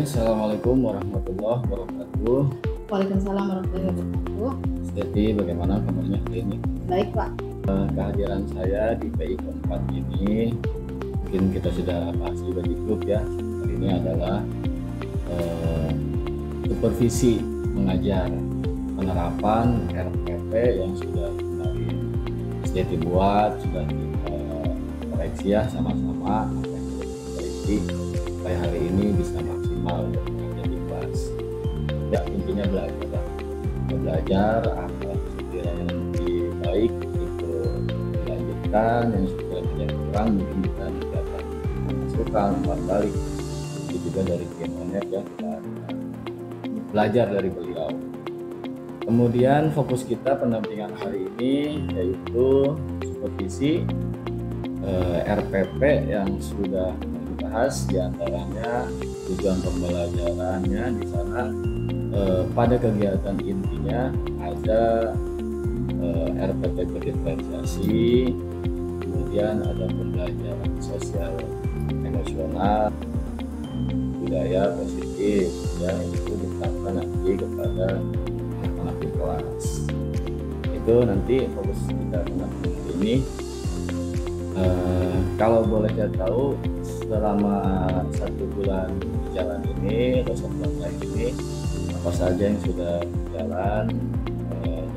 Assalamualaikum warahmatullahi wabarakatuh. Waalaikumsalam warahmatullahi wabarakatuh. Jadi bagaimana kabarnya hari ini? Baik Pak. Kehadiran saya di PI keempat ini, mungkin kita sudah bahas juga di grup ya. Hari ini adalah supervisi mengajar penerapan RPP yang sudah kemarin Sejati buat, sudah kita koreksi ya sama-sama apa yang sudah kita koreksi supaya hari ini bisa maksimal untuk mengajar di kelas. Ya intinya belajar apa sekiranya yang lebih baik itu dilanjutkan, yang sekiranya kurang mungkin kita dapat masukan umpan balik. Itu juga dari tim Onet ya, kita belajar dari beliau. Kemudian fokus kita pendampingan hari ini yaitu supervisi RPP yang sudah dibahas, diantaranya tujuan pembelajarannya di sana. Pada kegiatan intinya ada RPP berdiferensiasi, kemudian ada pembelajaran sosial emosional, budaya positif ya, itu diterapkan nanti kepada anak-anak di kelas. Itu nanti fokus kita hari ini. Kalau boleh saya tahu, selama 1 bulan jalan ini atau 1 bulan lagi ini, apa saja yang sudah berjalan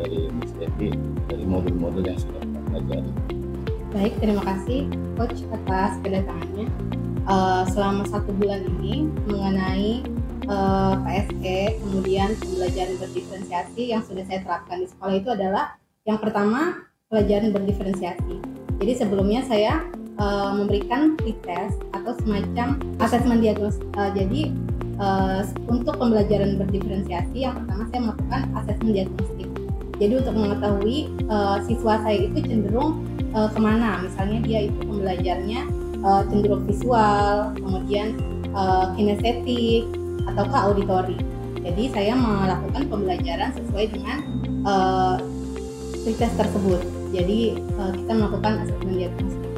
dari Miss Devi, dari modul-modul yang sudah kita pelajari? Baik, terima kasih Coach atas kedatangannya. Selama 1 bulan ini mengenai PSE, kemudian pembelajaran berdiferensiasi yang sudah saya terapkan di sekolah itu adalah yang pertama, pelajaran berdiferensiasi. Jadi sebelumnya saya memberikan pretest atau semacam asesmen diagnosis. Jadi untuk pembelajaran berdiferensiasi yang pertama saya melakukan asesmen diagnostik. Jadi untuk mengetahui siswa saya itu cenderung kemana, misalnya dia itu pembelajarnya cenderung visual, kemudian kinestetik, ataukah auditori. Jadi saya melakukan pembelajaran sesuai dengan pretest tersebut. Jadi kita melakukan asesmen diagnostik.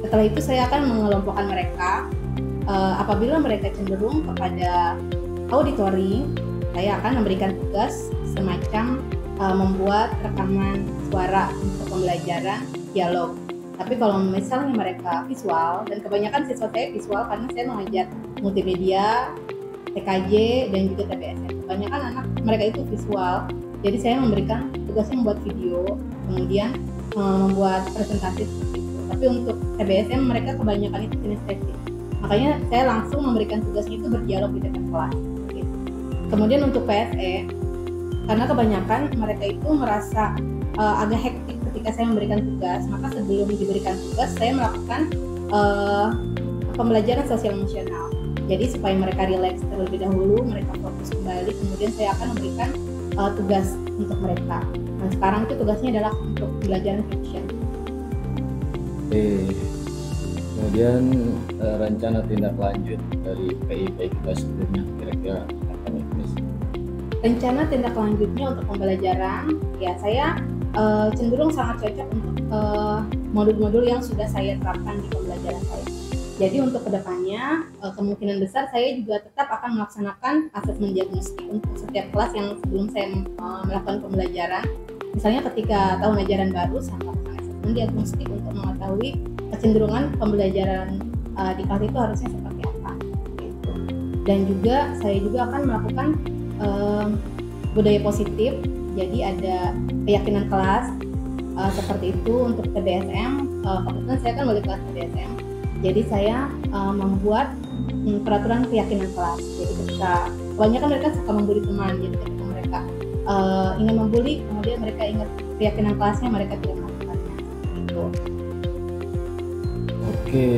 Setelah itu saya akan mengelompokkan mereka. Apabila mereka cenderung kepada auditori, saya akan memberikan tugas semacam membuat rekaman suara untuk pembelajaran dialog. Tapi kalau misalnya mereka visual, dan kebanyakan siswa saya visual karena saya mengajar multimedia, TKJ, dan juga TBSM. Kebanyakan anak mereka itu visual, jadi saya memberikan tugasnya membuat video, kemudian membuat presentasi seperti itu. Tapi untuk TBSM mereka kebanyakan itu kinestetik. Makanya saya langsung memberikan tugasnya itu berdialog di depan kelas. Gitu. Kemudian untuk PSE, karena kebanyakan mereka itu merasa agak hektik ketika saya memberikan tugas, maka sebelum diberikan tugas saya melakukan pembelajaran sosial emosional. Jadi supaya mereka rileks terlebih dahulu, mereka fokus kembali, kemudian saya akan memberikan tugas untuk mereka. Nah sekarang itu tugasnya adalah untuk pembelajaran fiction. Kemudian rencana tindak lanjut dari PI kita sebelumnya kira-kira apa nih? Rencana tindak lanjutnya untuk pembelajaran, ya saya cenderung sangat cocok untuk modul-modul yang sudah saya terapkan di pembelajaran saya. Jadi untuk kedepannya kemungkinan besar saya juga tetap akan melaksanakan asesmen diagnostik untuk setiap kelas yang sebelum saya melakukan pembelajaran. Misalnya ketika tahun ajaran baru saya melakukan asesmen diagnostik untuk mengetahui kecenderungan pembelajaran di kelas itu harusnya seperti apa. Gitu. Dan juga saya juga akan melakukan budaya positif. Jadi ada keyakinan kelas seperti itu untuk TBSM. Kebetulan saya kan wali kelas TBSM. Jadi saya membuat peraturan keyakinan kelas. Jadi ketika kebanyakan mereka suka membuli teman, jadi ketika mereka ingin membuli, kemudian mereka ingat keyakinan kelasnya, mereka tidak melakukannya. Gitu. Oke,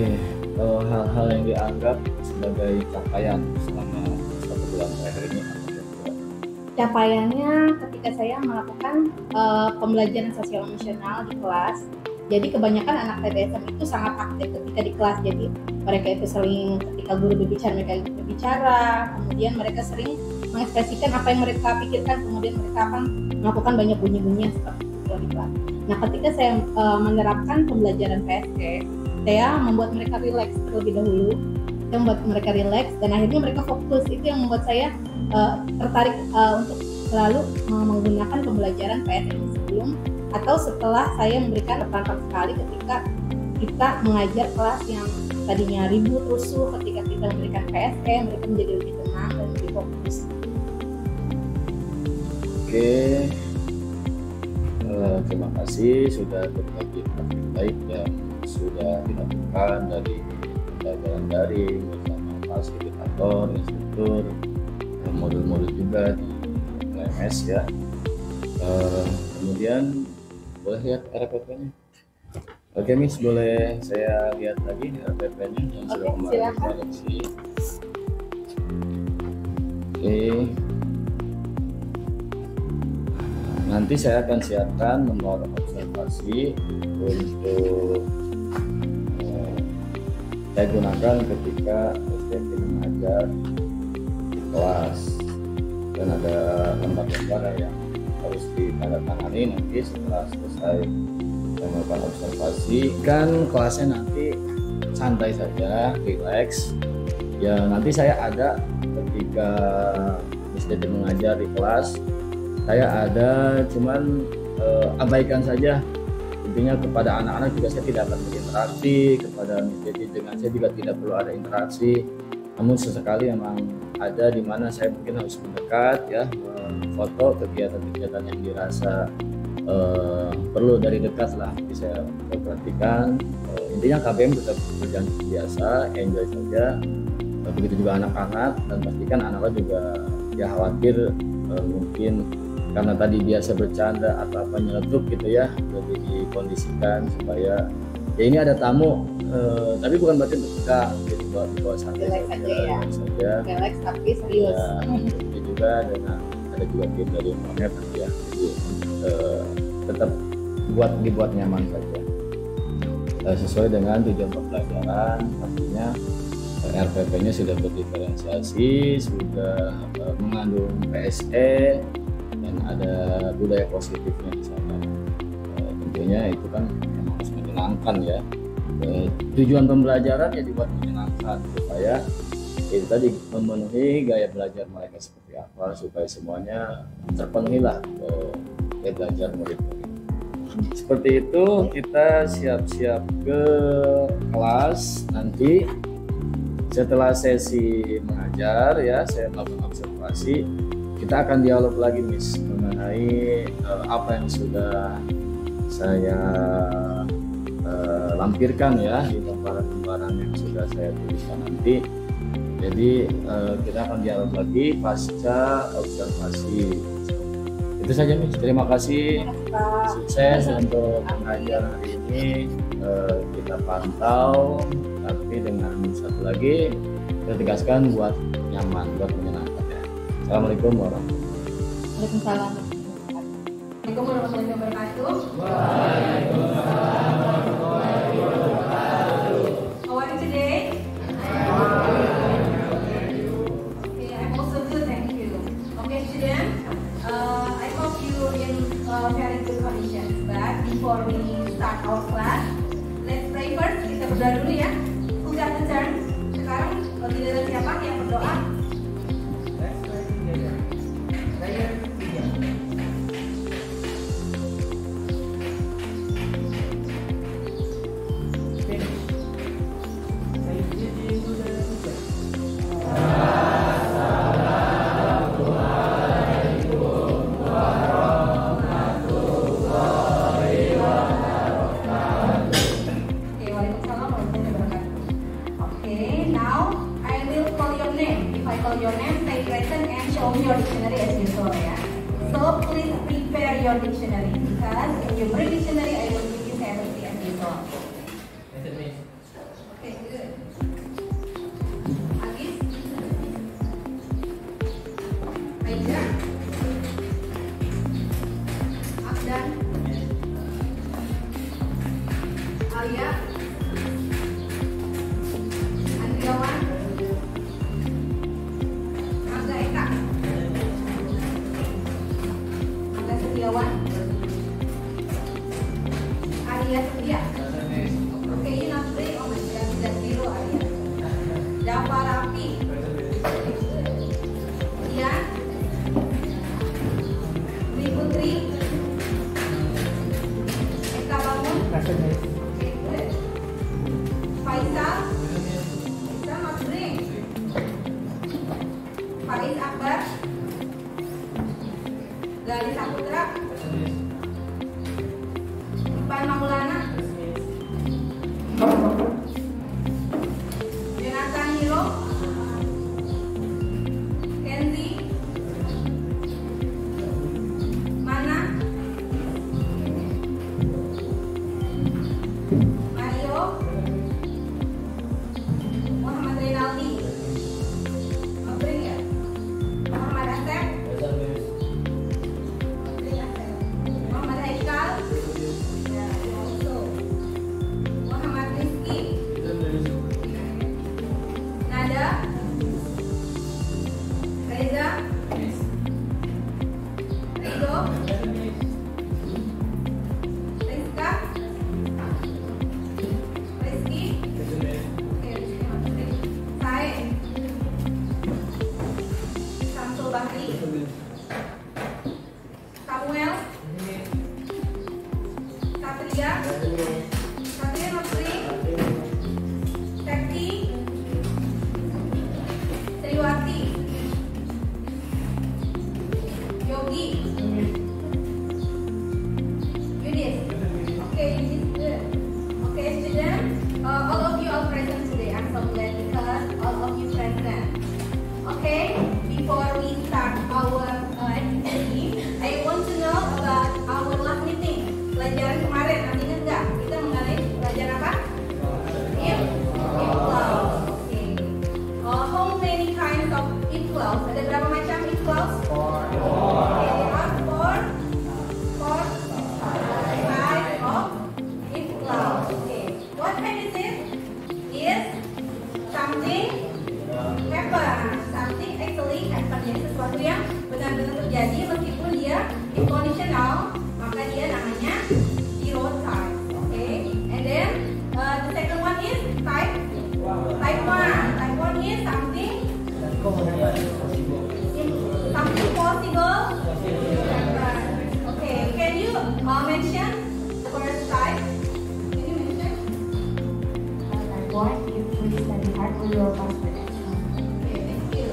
kalau hal-hal yang dianggap sebagai capaian selama 1 bulan terakhir ini apa? Capaiannya ketika saya melakukan pembelajaran sosial emosional di kelas. Jadi kebanyakan anak TDSM itu sangat aktif ketika di kelas. Jadi mereka itu sering ketika guru berbicara mereka berbicara, kemudian mereka sering mengekspresikan apa yang mereka pikirkan, kemudian mereka akan melakukan banyak bunyi-bunyian seperti itu di kelas. Nah, ketika saya menerapkan pembelajaran PSK, saya membuat mereka rileks terlebih dahulu. Saya membuat mereka rileks dan akhirnya mereka fokus. Itu yang membuat saya tertarik untuk selalu menggunakan pembelajaran PSK ini sebelum atau setelah saya memberikan pertama sekali ketika kita mengajar kelas yang tadinya ribut rusuh. Ketika kita memberikan PSK, mereka menjadi lebih tenang dan lebih fokus. Oke, terima kasih sudah berbagi praktik baik yang sudah dilakukan dari pembelajaran daring bersama fasilitator, instruktur, modul-modul juga di LMS ya. Kemudian boleh lihat RPP-nya. Oke Miss, boleh saya lihat lagi RPP-nya yang sudah kemarin koreksi. Oke. Nanti saya akan siapkan nomor observasi untuk saya gunakan ketika STP mengajar di kelas, dan ada lembar-lembar yang harus ditandatangani nanti setelah selesai melakukan observasi. Kan kelasnya nanti santai saja, relax ya. Nanti saya ada ketika STP mengajar di kelas, saya ada, cuman abaikan saja. Intinya kepada anak-anak juga saya tidak akan berinteraksi, kepada Miss dengan saya juga tidak perlu ada interaksi. Namun sesekali memang ada di mana saya mungkin harus mendekat ya, foto kegiatan-kegiatan yang dirasa perlu dari dekat lah. Jadi saya perhatikan. Intinya KBM tetap berjalan biasa, enjoy saja. Begitu juga anak-anak, dan pastikan anak-anak juga ya khawatir mungkin karena tadi biasa bercanda atau apa nyeletuk gitu ya, lebih dikondisikan supaya ya ini ada tamu, tapi bukan berarti untuk kita jadi bawa santai saja, relax tapi serius ya. Ini juga dengan ada juga tim dari Monet ya, jadi tetap dibuat nyaman saja sesuai dengan tujuan pembelajaran. Pastinya RPP-nya sudah berdiferensiasi, sudah mengandung PSE, dan ada budaya positifnya di sana. Tentunya itu kan harus menyenangkan ya. Tujuan pembelajaran ya dibuat menyenangkan supaya itu tadi memenuhi gaya belajar mereka seperti apa, supaya semuanya terpenuhi lah gaya belajar murid-murid. Seperti itu, kita siap-siap ke kelas nanti. Setelah sesi mengajar ya, saya melakukan observasi. Kita akan dialog lagi Miss mengenai apa yang sudah saya lampirkan ya di lembaran-lembaran yang sudah saya tuliskan nanti. Jadi kita akan dialog lagi pasca observasi. Itu saja Miss. Terima kasih. Sukses untuk pengajaran hari ini. Kita pantau, tapi dengan satu lagi kita tegaskan buat nyaman, buat menyenangkan ya. Assalamualaikum warahmatullahi wabarakatuh. Waalaikumsalam. Assalamualaikum warahmatullahi wabarakatuh. Waalaikumsalam warahmatullahi wabarakatuh. How are you today? Okay, I'm also good, thank you. Okay, students, I hope you in very good conditions. But before we start our class, let's pray first. Kita berdoa dulu ya. Who got the turn? Sekarang giliran siapa yang berdoa? Your dictionary, because in your brain dictionary I will give you 70 as usual. Okay, good. Agis, Aida. dan Alia, Andriawan, Angga Eka, Angga Setiawan, Arya Setia. Oke, ini nanti sudah zero Arya. Java Rafi, Ian, Dwi Putri, Eka Bangun, Faisal, Mas Bring, Faiz Akbar, Gali Saputra, Ipan Maulana, Jonathan Hiro, Kenzi, Mana, Mario, Muhammad Rinaldi, Mabring ya, Muhammad Asep, Muhammad Haikal, ya, also. Muhammad Rizky, Nada, Reza, Rido, Rizka, Rizky, oke, Rizky Mabring, Sae, Samsul Bahri, Samuel, Satria, Satria Mabring, Sekti, Triwati, Yogi, Yudis. Okay, Yudis good. Okay, students, all of you are present today. I'm so glad because all of you present. Okay, before we start our activity, I want to know about our last meeting. Pelajaran kemarin, nanti ingat nggak? Kita mengenai pelajaran apa? If-clause. Okay. How many kinds of if-clause? Ada berapa macam if-clause? Okay, there are four types of if-clause. Okay. What kind is it? Is something happen. Something actually happen. Jadi sesuatu yang benar-benar terjadi meskipun dia inconditional, maka dia namanya zero type. Okay. And then the second one is type 1. Type 1 is something possible happen. Okay. Can you mention the first type? Can you mention? Type 1, if we study hard, we will pass the exam. Okay, thank you.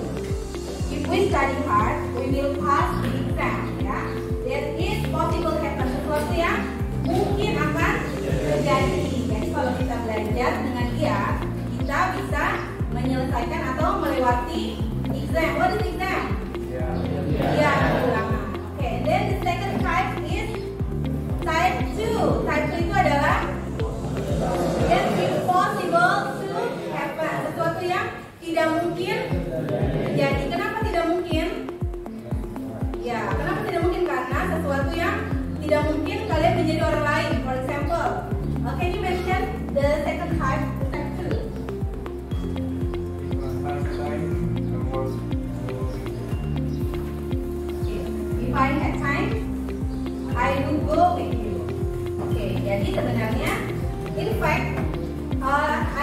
If we study hard, we will pass the exam. Ya, there is possible happen, sesuatu yang mungkin akan terjadi. Jadi kalau kita belajar dengan giat, kita bisa menyelesaikan atau melewati exam. What is exam? Ya, ulangan. Okay, then the second type is type 2. Type 2 itu adalah yang impossible to happen, sesuatu yang tidak mungkin terjadi. Kenapa tidak mungkin? Ya, kenapa tidak mungkin? Karena sesuatu yang tidak mungkin kalian menjadi orang lain. For example, can you mention the second type, type 2? If I had time, I would go with you. Oke, jadi sebenarnya, in fact,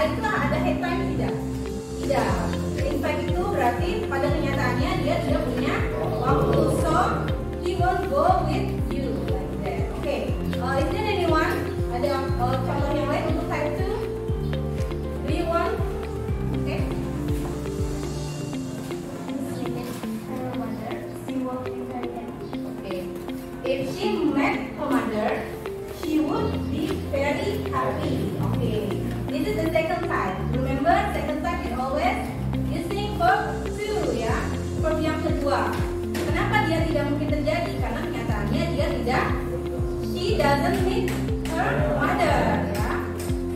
itu ada head time tidak? Tidak. In fact itu berarti pada kenyataannya dia tidak punya waktu, so he won't go with you like that. Oke, is there anyone? Ada contoh yang lain untuk type 2? Do you want? Oke. If she met her mother, she would be very happy. Okay, this is the second type. Remember, second type is always using verb to, ya, verb yang kedua. Kenapa dia tidak mungkin terjadi? Karena kenyataannya dia tidak. She doesn't meet her mother, ya.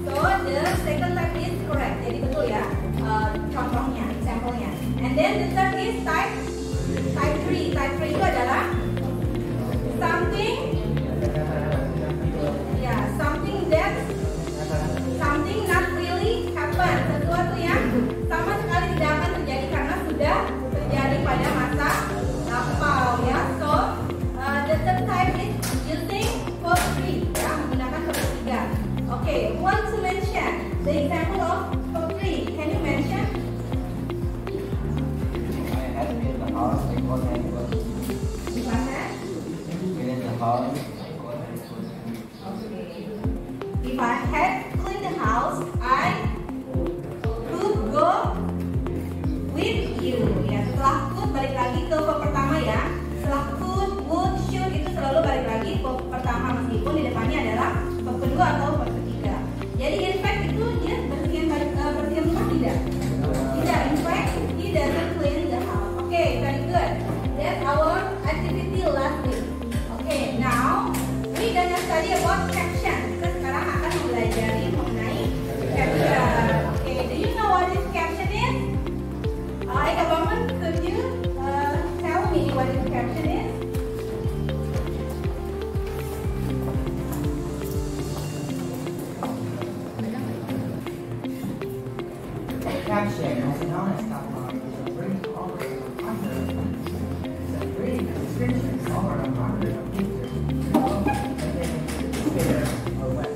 So the second type is correct. Jadi betul ya, contohnya, example-nya. And then the third is type 3. Type 3 itu adalah something Okay. If I had cleaned the house, I could go with you. Ya, setelah could balik lagi ke verb pertama ya. Setelah could, would, should itu selalu balik lagi ke verb pertama meskipun di depannya adalah verb kedua atau verb ketiga. Jadi in fact itu dia bersihin rumah tidak? Tidak. In fact he doesn't clean the house. Okay, very good. That's our activity last week. Okay, now we gonna study about caption. Kita sekarang akan mempelajari mengenai caption. Okay, do you know what this caption is? Eka Baman, could you tell me what this caption is? Caption, also known as tagline, is a brief overview of content. It's a brief description over a hundred of pictures, Twitter or web.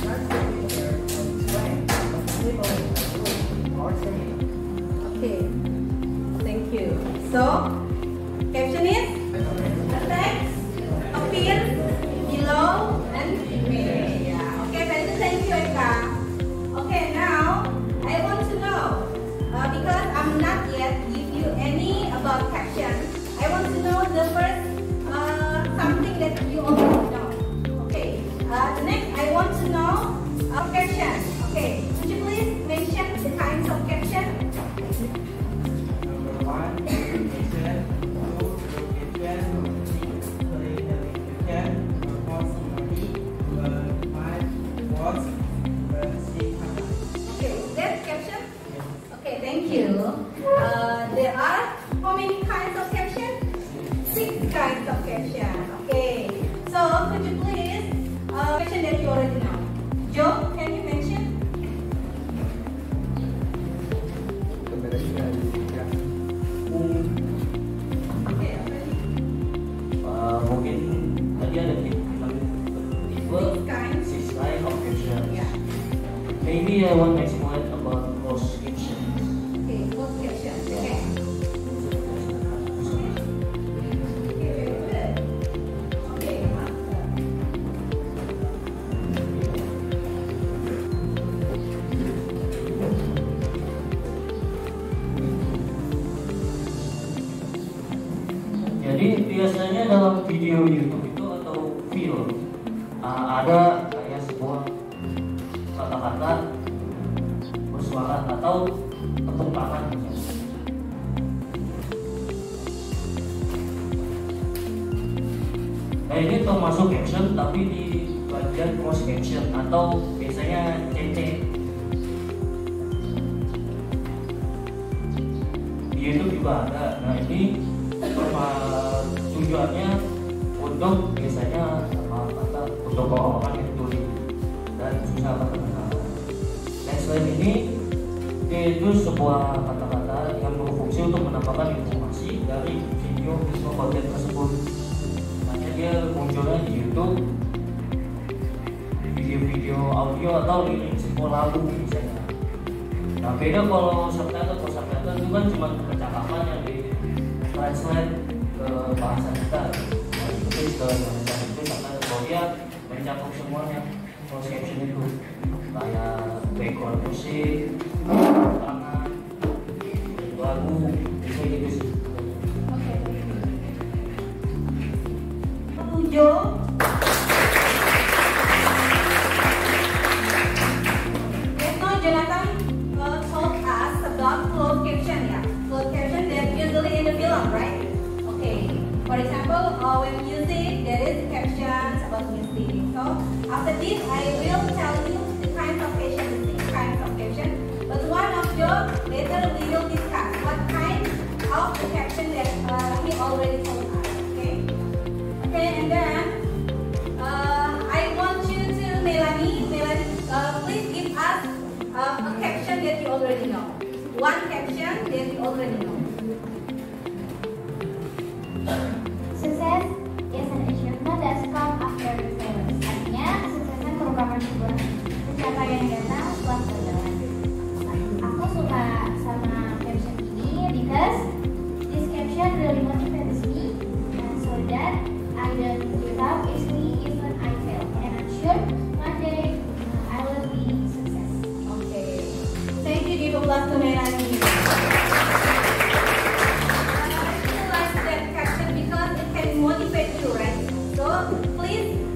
Starts with a picture or explain what the people are doing or saying. Okay, thank you. So, caption is the text appears below and image. Yeah. Okay, very good. Thank you, Eka. Okay, now I want to know because I'm not yet give you any about caption. I want to know the first something that you already know. Okay. The next I want to know caption. Okay. Could you please mention the kinds of caption? Number one, location. Two, location. Three, location. Four, summary. Five, words. Six, Okay, is that caption? Okay, thank you. There are how many kinds of caption? 6 kinds of caption. Okay, so could you please caption that you already know? Joe, can you mention? Okay, already. Mungkin tadi ada tipe Six kinds. 6 kind of captions. Yeah. Maybe I want to explain about closed captions. Okay, what caption? Okay. Okay, very good. Okay, master. Jadi biasanya dalam video YouTube itu atau film ada kayak sebuah kata-kata bersuara atau tepuk tangan misalnya. Nah ini termasuk caption tapi di bagian closed caption atau biasanya CC. Di YouTube juga ada. Nah ini tujuannya untuk biasanya kata untuk orang-orang yang tuli dan susah kata-kata. Dan selain ini itu sebuah kata-kata yang berfungsi untuk menambahkan informasi dari video visual konten tersebut. Makanya dia munculnya di YouTube, video-video audio atau lirik sebuah lagu misalnya. Nah beda kalau subtitle itu kan cuma percakapan yang di translate ke bahasa kita, itu ke bahasa itu karena kalau dia mencakup semuanya closed caption itu kayak background musik, tangan, lagu, bisa gitu sih. Okay. Joe. Just now Jonathan told us about closed caption, yeah. Closed caption that usually in the film, right? Okay. For example, when music, there is captions about music. So after this, I will tell you the kinds of caption, the 6 kinds of caption. But one of you later we will discuss what kind of the caption that he already told us. Okay. Okay, and then I want you to Melanie, please give us a caption that you already know. One caption that you already know. Success is an achievement that comes after the failure. Artinya, kesuksesan merupakan sebuah pencapaian yang datang setelah kegagalan. Aku suka sama caption ini because this caption really motivates me so that I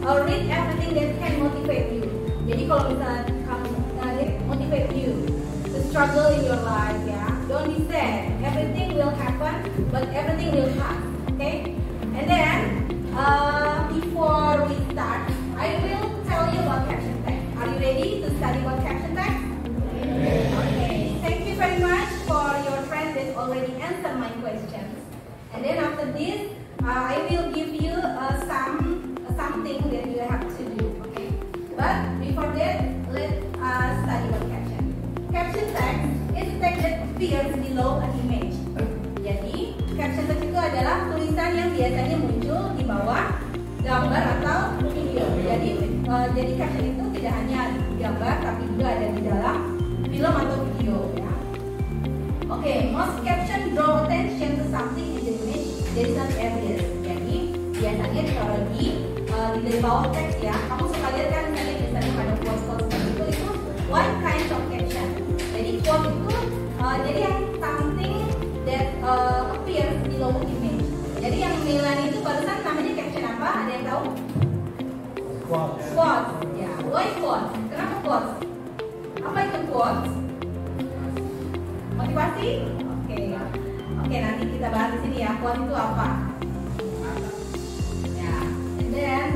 read everything that can motivate you. Jadi kalau misalnya kamu motivate you to struggle in your life, ya, don't be sad. Everything will happen, but everything will pass. Okay? And then before we start, I will tell you about caption text. Are you ready to study about caption text? Okay. Thank you very much for your friends that already answered my questions. And then after this, I will give you something that you have to do. Okay. But before that, let's study about caption. Caption text is a text that appears below an image. Jadi, caption text itu adalah tulisan yang biasanya muncul di bawah gambar atau video. Jadi caption itu tidak hanya gambar, tapi juga ada di dalam film atau video. Ya. Okay, most caption draw attention to something in the image that is not obvious. Jadi, biasanya ditaruh di bawah teks ya. Kamu suka lihat kan misalnya ada quote-quote seperti itu one kind of caption. Jadi quote itu jadi yang something that appears below the image. Jadi yang Melanie itu barusan namanya caption apa? Ada yang tahu? Quote. Ya, why quote? Kenapa quote? Apa itu quote? Motivasi? Oke, nanti kita bahas di sini ya. Quote itu apa? Ya, and then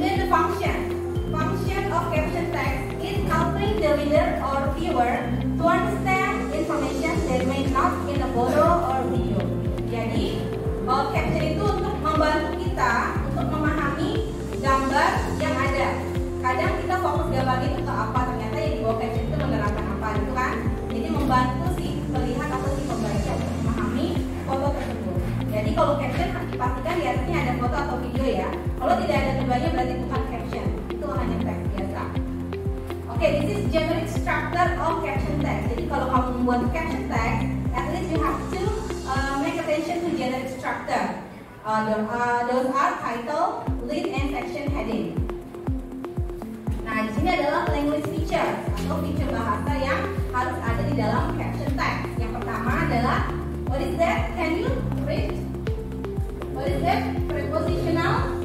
next function of caption text is helping the reader or viewer to understand information that may not in a photo or video. Jadi, caption itu untuk membantu kita untuk memahami gambar yang ada. Kadang kita fokus gambar itu ke apa, ternyata yang di bawah caption itu menerangkan apa gitu kan. Jadi membantu si pelihat atau si pembaca untuk memahami foto tersebut. Jadi kalau caption dipastikan di atasnya ada foto atau video ya. Kalau tidak ada keduanya berarti bukan caption, itu hanya teks biasa. Oke, this is generic structure of caption text. Jadi kalau kamu membuat caption text, at least you have to make attention to generic structure. Those are title, lead, and section heading. Nah, di sini adalah language feature atau feature bahasa yang harus ada di dalam caption text. Yang pertama adalah what is that? Can you read? What is that? Prepositional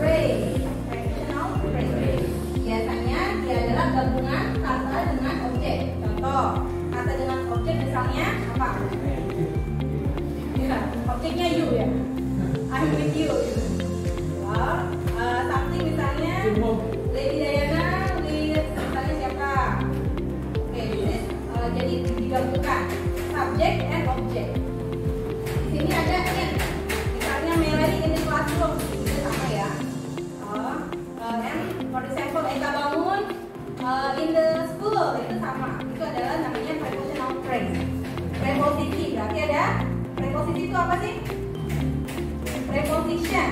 phrase. Prepositional phrase. Biasanya dia adalah gabungan kata dengan objek. Contoh, kata dengan objek misalnya apa? Ya, objeknya you ya. I'm with you. Something misalnya Lady Diana with misalnya siapa? Oke, jadi digabungkan subject and object. Di sini ada in. Misalnya Melanie in the classroom itu sama ya. And for example Eka bangun in the school itu sama. Itu adalah namanya prepositional phrase. Preposisi berarti ada preposisi itu apa sih? Preposition.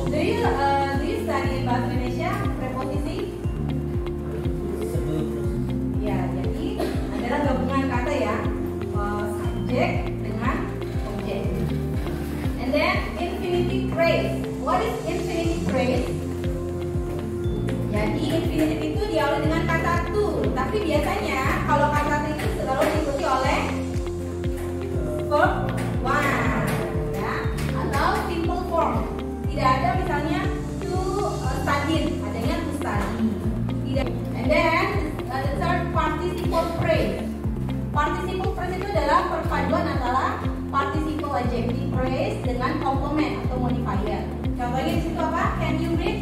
Do you study bahasa Indonesia preposisi? Ya, jadi adalah gabungan kata ya, subjek dengan objek. And then infinitive phrase. What is infinitive phrase? Jadi infinitive itu diawali dengan kata to, tapi biasanya kalau kata to itu selalu diikuti oleh verb one, ya, atau simple form. Tidak ada misalnya to study, adanya to study. Tidak. And then the third participle phrase. Participle phrase itu adalah perpaduan antara participle adjective phrase dengan complement atau modifier. Contohnya di situ apa? Can you read?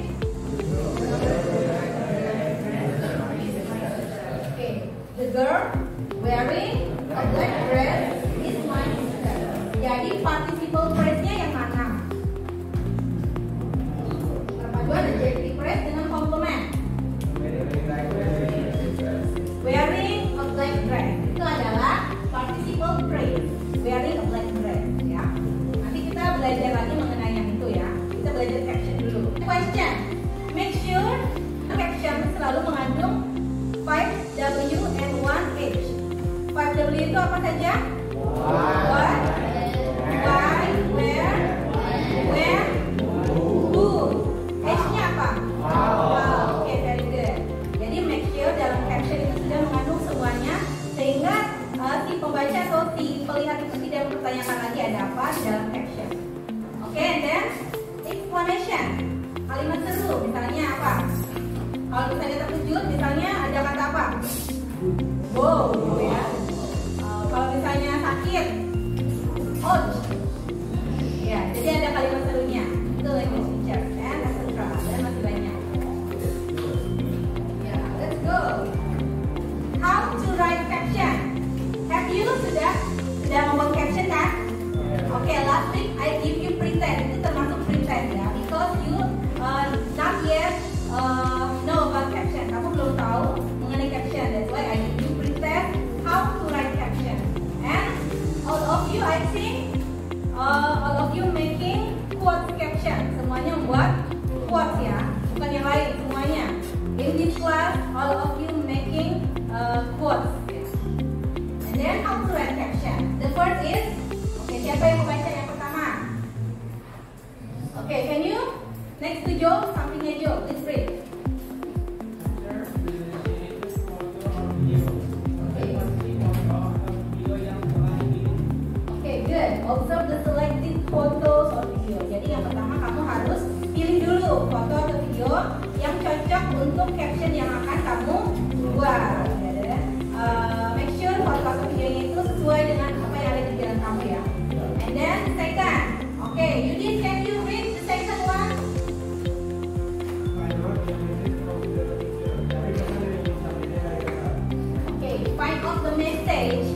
Okay. The girl wearing a black dress is my sister. Jadi participle phrase-nya yang mana? Perpaduan adjective phrase dengan complement. Wearing a black dress itu adalah participle phrase. Wearing a black dress, ya. Nanti kita belajar lagi mengenai yang itu ya. Kita belajar caption dulu. Question. Make sure caption selalu mengandung 5W and 1H. 5W itu apa saja? What? Why? Where? When? Who? H-nya apa? Wow. Oke, very good. Jadi make sure dalam caption itu sudah mengandung semuanya sehingga saat itu tidak mempertanyakan lagi ada apa di dalam caption. Oke, and then explanation. Kalimat seru, misalnya apa? Kalau misalnya terkejut, misalnya ada kata apa? Wow, ya. Kalau misalnya sakit, ouch. Ya, jadi ada kalimat serunya. Itu language feature, and etc. Dan masih banyak. Ya, let's go. How to write caption? Have you sudah membuat caption kan? Oke, last week I give you pretend. Itu termasuk pretend ya, because you not yet know about caption. Kamu belum tahu mengenai caption. That's why I give you pretend how to write caption. And all of you, I think, all of you making quotes caption. Semuanya membuat quotes ya, bukan yang lain semuanya. In this class, all of you making quotes. And then how to write caption. The first is, okay, siapa yang membaca yang pertama? Okay, can you next to Joe, sampingnya Joe, please read. Okay, good. Observe the selected photos or video. Jadi yang pertama kamu harus pilih dulu foto atau video yang cocok untuk caption yang akan kamu buat. Make sure foto atau videonya itu sesuai dengan apa yang ada di pikiran kamu ya. And then second, okay, Yudin, can you read the second one? Okay, find out the message.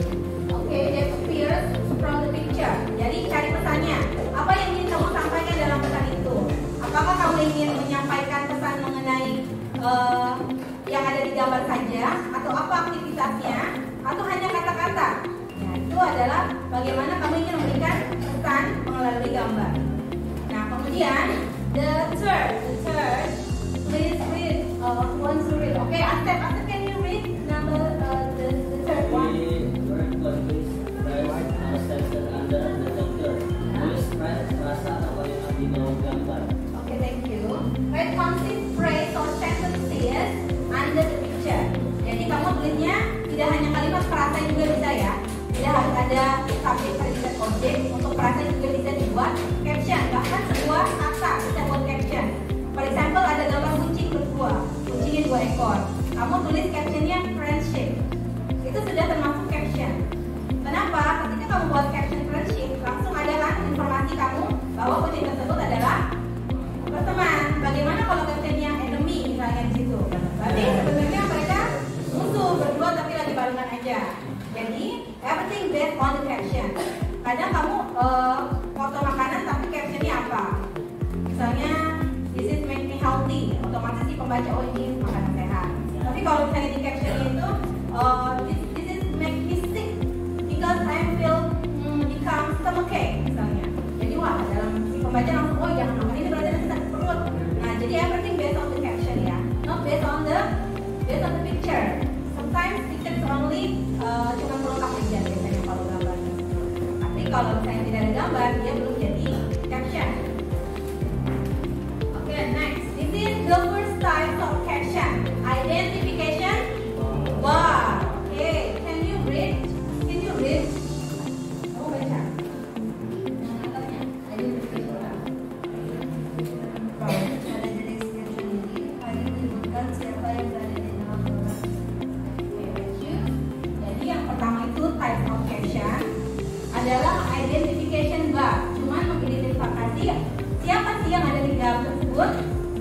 Okay, that appears from the picture. Jadi cari pesannya. Apa yang ingin kamu sampaikan dalam pesan itu? Apakah kamu ingin menyampaikan pesan mengenai yang ada di gambar saja, atau apa aktivitasnya, atau hanya kata-kata? Ya, itu adalah bagaimana kamu ingin memberikan pesan melalui gambar. Nah, kemudian the third, please read. Who wants to read? Okay, Asep, can you read number the third one? Okay, thank you. Write concise phrase or sentences under the picture. Jadi kamu tulisnya tidak hanya kalimat, frasa juga bisa ya. Tidak harus ada subjek, predikat, objek. Untuk frasa juga bisa dibuat caption. Bahkan sebuah kata bisa buat caption. For example, ada gambar kucing berdua, kucingnya 2 ekor. Kamu tulis captionnya friendship. Itu sudah termasuk caption. Kenapa? Ketika kamu buat caption friendship, langsung ada kan informasi kamu bahwa kucing tersebut adalah berteman. Bagaimana kalau captionnya enemy misalnya di situ? Berarti sebenarnya mereka musuh berdua tapi lagi barengan aja. Jadi everything based on the caption. Kadang kamu foto makanan tapi captionnya apa? Misalnya this is make me healthy. Otomatis si pembaca oh ini makanan sehat. Tapi kalau misalnya di captionnya itu this is make me sick because I feel become stomachache misalnya. Jadi wah dalam si pembaca langsung oh jangan makan ini berarti nanti sakit perut. Nah jadi everything based on the caption ya, not based on the picture. Sometimes picture is only cuma pelengkap aja biasanya kalau gambar. Tapi kalau misalnya tidak ada gambar dia belum jadi caption. Okay, next. This is the first type of caption. Identification. Wow. Okay, can you read? Kamu baca. Identification. Pada jenis caption ini hanya menyebutkan siapa yang berada di dalam gambar. Jadi yang pertama itu type of caption adalah identification bar, cuman mengidentifikasi siapa sih yang ada di gambar tersebut.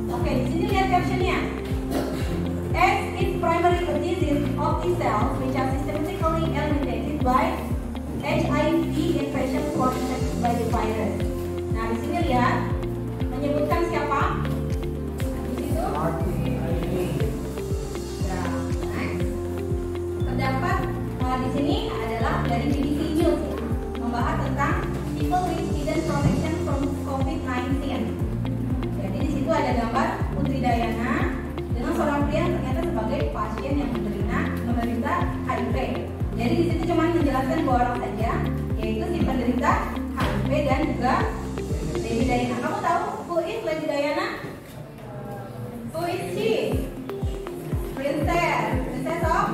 Oke, di sini lihat captionnya. X is primary disease of T cells which are systematically eliminated by HIV infection caused by the virus. Nah, di sini lihat menyebutkan siapa? Di situ. Ya, next. Terdapat di sini adalah dari BBC News ya, membahas tentang people with hidden protection from COVID-19. Jadi di situ ada gambar Putri Dayana dengan seorang pria yang ternyata sebagai pasien yang menderita HIV. Jadi di situ cuma menjelaskan 2 orang saja, yaitu si penderita HIV dan juga Lady Diana. Kamu tahu who is Lady Diana? Who is she? Princess of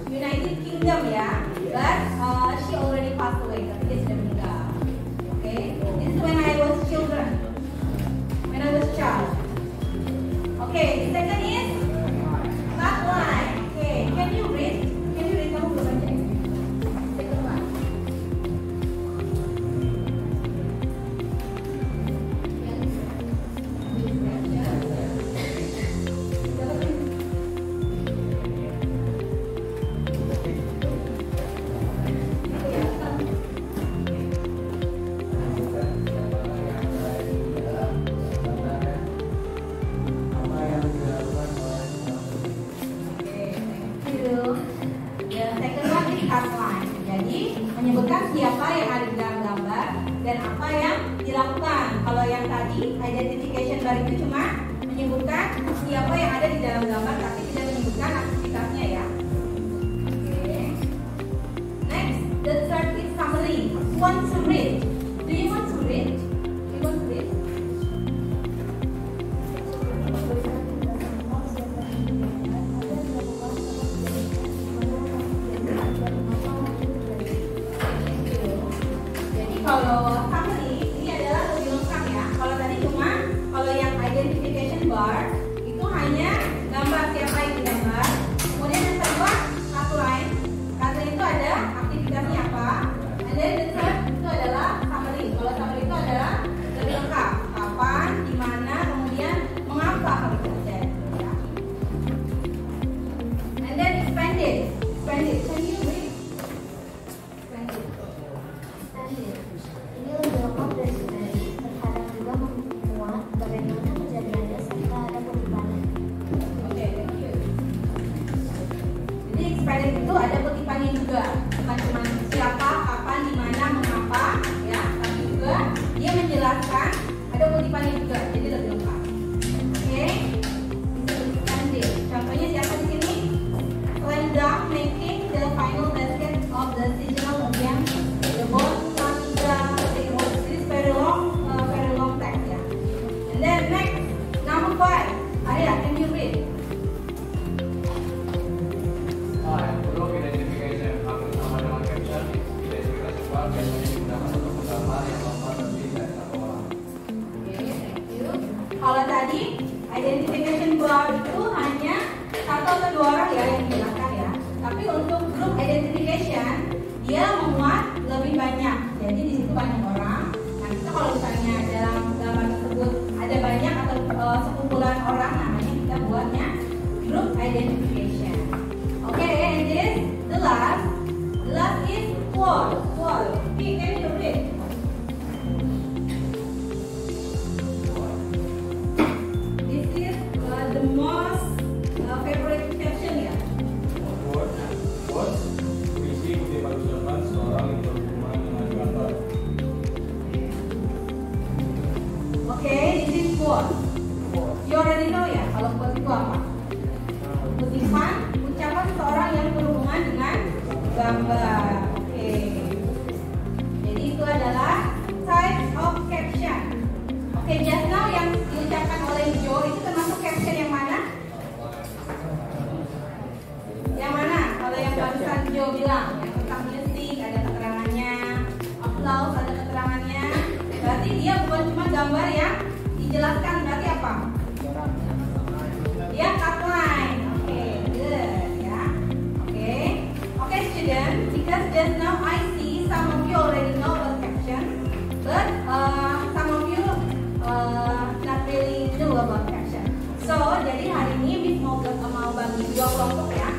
United Kingdom ya. But she already passed away. Tapi dia cut line. Jadi menyebutkan siapa yang ada di dalam gambar dan apa yang dilakukan. Kalau yang tadi identification bar itu cuma menyebutkan siapa yang ada di dalam gambar tapi tidak menyebutkan aktivitasnya ya. Oke. Next, the third is summary. Want to read? Do you want to read? Do you want to read? Jadi kalau summary ini adalah lebih lengkap ya. Kalau tadi cuma kalau yang identification bar itu hanya gambar siapa yang digambar. Kemudian yang kedua satu line. Satu itu ada aktivitasnya apa. And then the third itu adalah summary. Kalau summary itu adalah lebih lengkap. Kapan, di mana, kemudian mengapa hal itu terjadi. Ya. And then expanded. Expanded. Can you read? Expanded. Ini lebih lengkap dari summary. Terkadang juga memuat bagaimana kejadiannya serta ada kutipannya. Oke, thank you. Jadi expanded itu ada kutipannya juga, bukan cuma siapa, kapan, di mana, mengapa, ya, tapi juga dia menjelaskan ada kutipannya juga, jadi lebih lengkap. Oke, expanded. Contohnya siapa di sini? Slam dunk making the final basket of the seasonal game. The ball this is very long text ya. And then next, number 5. Arya, can you read? Untuk identification hampir sama dengan caption, identifikasi bar biasanya digunakan untuk menggambar yang lompat lebih dari satu orang. Oke, thank you. Kalau tadi identification bar itu hanya satu atau dua orang ya yang digunakan ya. Tapi untuk group identification dia memuat lebih banyak. Jadi di situ banyak orang. Nah kita kalau misalnya dalam gambar tersebut ada banyak atau sekumpulan orang, namanya kita buatnya group identification. Oke, and this the last is quote. Okay, can you read? This is the most favorite caption ya. Quotes berisi kutipan ucapan seorang yang berhubungan dengan gambar. Oke, this is quote. You already know ya, kalau quote itu apa? Kutipan ucapan seorang yang berhubungan dengan gambar. Oke. Jadi itu adalah type of caption. Oke, just now yang diucapkan oleh Joe itu termasuk caption yang mana? Yang mana? Kalau yang barusan Joe bilang, yang tentang music ada keterangannya, applause ada keterangannya. Berarti dia bukan cuma gambar yang dijelaskan, berarti apa? Dia cut line. Oke, good ya. Oke, student, because just now I see some of you already know about caption, but some of you not really know about caption. So, jadi hari ini Miss mau bagi dua kelompok ya.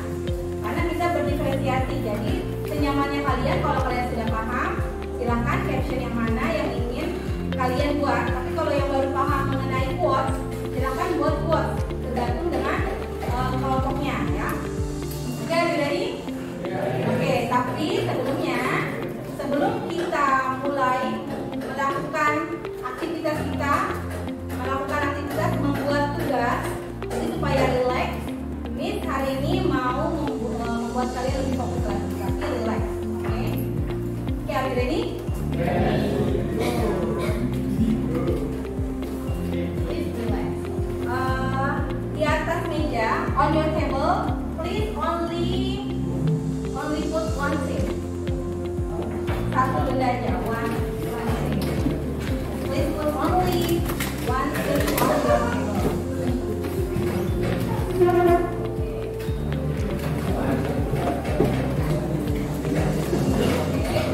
Karena kita berdiferensiasi, jadi senyamannya kalian kalau kalian sudah paham, silahkan caption yang mana yang ingin kalian buat. Tapi kalau yang baru paham mengenai quotes, silahkan buat quotes tergantung dengan kelompoknya ya. Oke, ready? Oke, tapi sebelum kita mulai melakukan aktivitas membuat tugas, jadi supaya relax, Miss hari ini mau membuat kalian lebih fokus lagi, tapi relax. Oke, are you ready? Please relax. Di atas meja, on your table, please only put one thing. Satu benda aja, one thing. Please put only one thing on your table.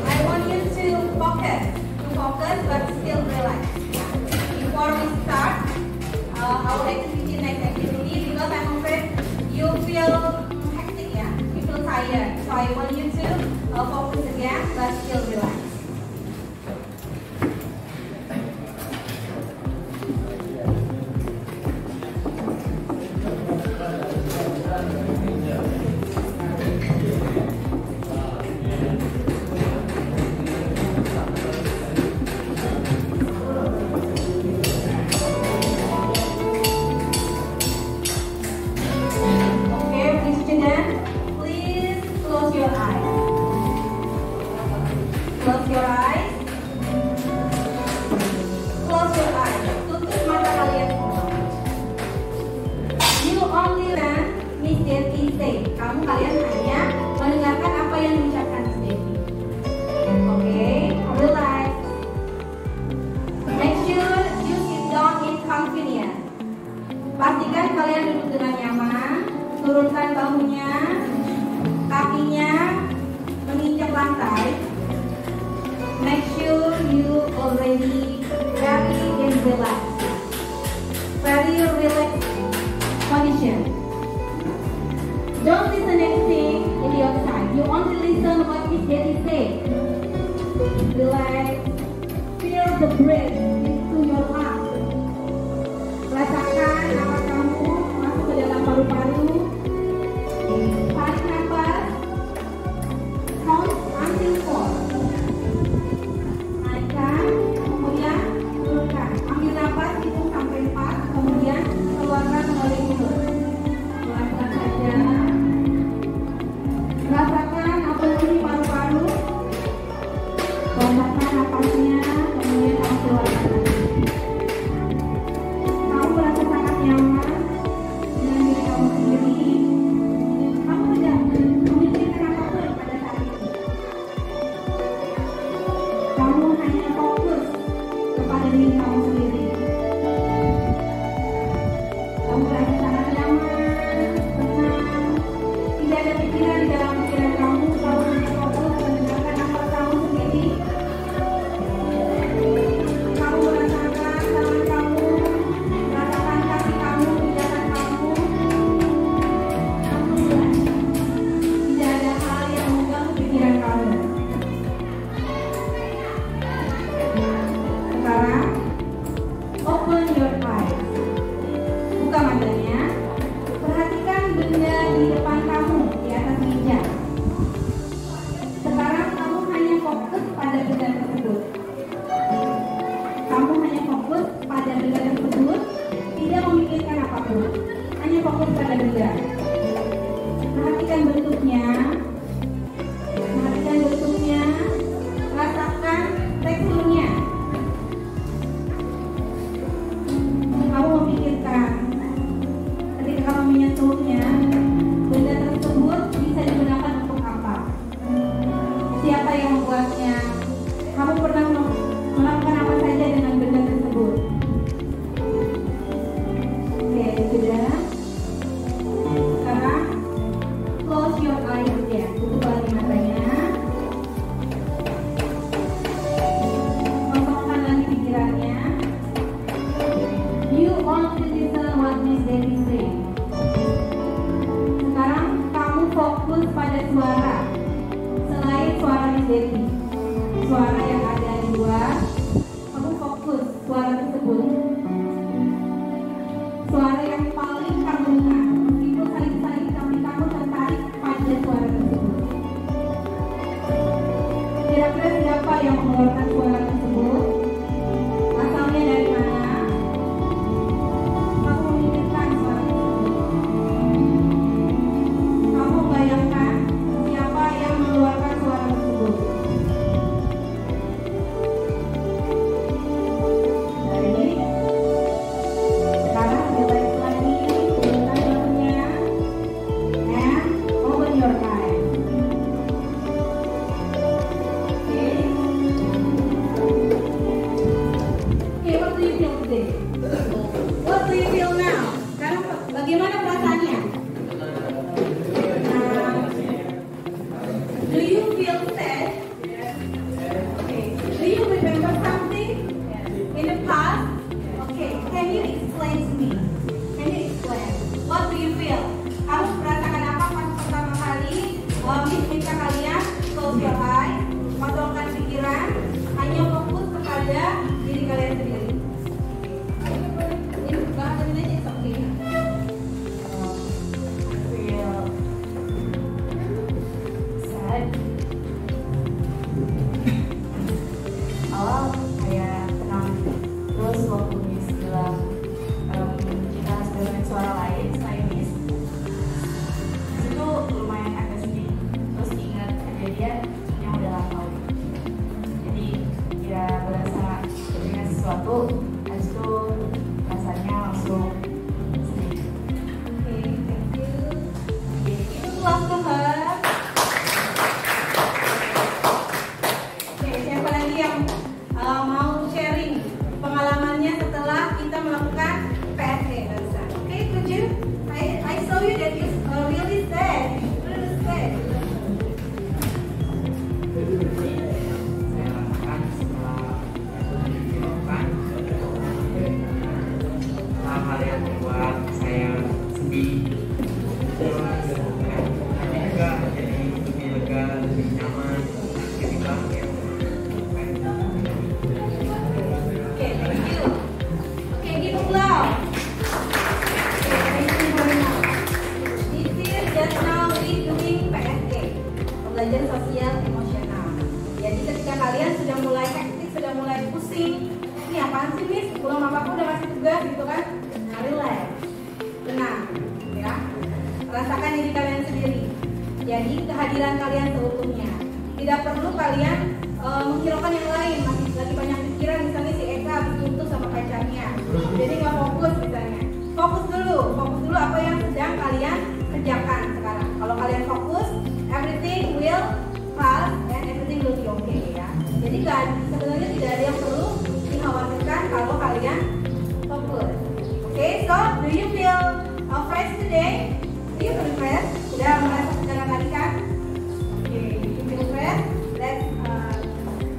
I want you to focus but still relax. Before we start our activity, next activity, because I'm afraid you feel hectic ya, you feel tired. So I want you to focus again but still relax. already very relaxed, very relaxed condition. Don't listen anything in the outside. You only listen what Miss Daddy say. Relax. Feel the breath into your lungs. Rasakan nafas kamu masuk ke dalam paru-paru. Tarik nafas. Count until 4. Naikkan, kemudian turunkan. Ambil nafas, hitung sampai 4, kemudian keluarkan melalui mulut. Pelan-pelan saja. Rasakan apa yang paru-paru. Rasakan nafasnya, kemudian kamu keluarkan lagi. Kamu merasa sangat nyaman dengan diri kamu sendiri. Kamu tidak memikirkan apapun pada saat itu. Kamu hanya fokus kepada diri kamu sendiri. Kamu merasa sangat nyaman, tenang. Tidak ada pikiran di dalam pikiran kamu. Kamu hanya fokus mendengarkan nafas kamu sendiri. Kamu merasakan tangan kamu, merasakan kaki kamu, pijakan kamu. Kamu relax. Tidak ada hal yang mengganggu pikiran kamu. Sekarang, open your eyes. Buka matanya. Perhatikan benda di depan kamu, di atas meja. Sekarang kamu hanya fokus pada benda tersebut. Kamu hanya fokus pada benda tersebut, tidak memikirkan apapun. Hanya fokus pada benda. Perhatikan bentuknya. Perhatikan bentuknya. Rasakan teksturnya. Kamu memikirkan ketika kamu menyentuhnya, benda tersebut bisa digunakan untuk apa? Siapa yang membuatnya? Kamu pernah melakukan apa saja dengan benda tersebut? Oke, sudah. Sekarang close your eyes again. Tutup lagi matanya. Kosongkan lagi pikirannya. You only listen what Miss Daddy say. Sekarang kamu fokus pada suara selain suara Miss Daddy. Suara yang ada di luar, kamu fokus suara tersebut. Suara yang paling kamu dengar, meskipun salib-salib tapi kamu tertarik pada suara tersebut. Kira-kira siapa yang mengeluarkan suara tersebut? Asalnya dari mana? Kamu memikirkan suara tersebut. Kamu bayangkan siapa yang mengeluarkan suara tersebut. Baik. Sekarang relax lagi, turunkan badannya, and open your eyes. Okay, what do you feel today? What do you feel now? Sekarang bagaimana perasaannya? Do you feel sad? Okay. Do you remember something in the past? Okay. Can you explain to me? Can you explain? What do you feel? Kamu merasakan apa pas pertama kali Miss minta kalian close your eyes, kosongkan pikiran, hanya fokus kepada diri kalian sendiri. Ini bahasan aja, it's okay. Feel sad. Awal kayak tenang, terus waktu Miss bilang kita harus dengerin suara lain selain Miss, itu lumayan agak sedih. Terus ingat kejadian yang udah lampau. Jadi ya berasa dengan sesuatu, habis itu rasanya langsung sedih. Okay, thank you. Itu kelas Tuhan. Oke, siapa lagi yang mau sharing pengalamannya setelah kita melakukan PSE barusan? Oke, could you? I saw you that you really sad. Really sad. Saya rasakan setelah kalian sudah mulai hektik, sudah mulai pusing. Ini apaan sih Miss? Pulang mamaku udah kasih tugas gitu kan? Nah, relax, tenang, ya. Rasakan diri kalian sendiri. Jadi kehadiran kalian seutuhnya. Tidak perlu kalian menghiraukan yang lain. Masih lagi banyak pikiran, misalnya si Eka habis putus sama pacarnya. Jadi nggak fokus misalnya. Fokus dulu apa yang sedang kalian kerjakan sekarang. Kalau kalian fokus, everything will pass and everything will be okay ya. Jadi sebenarnya tidak ada yang perlu dikhawatirkan kalau kalian fokus. Okay, so do you feel fresh today? Do you feel fresh? Sudah merasa secara tadi kan? Okay, do you feel fresh? Let's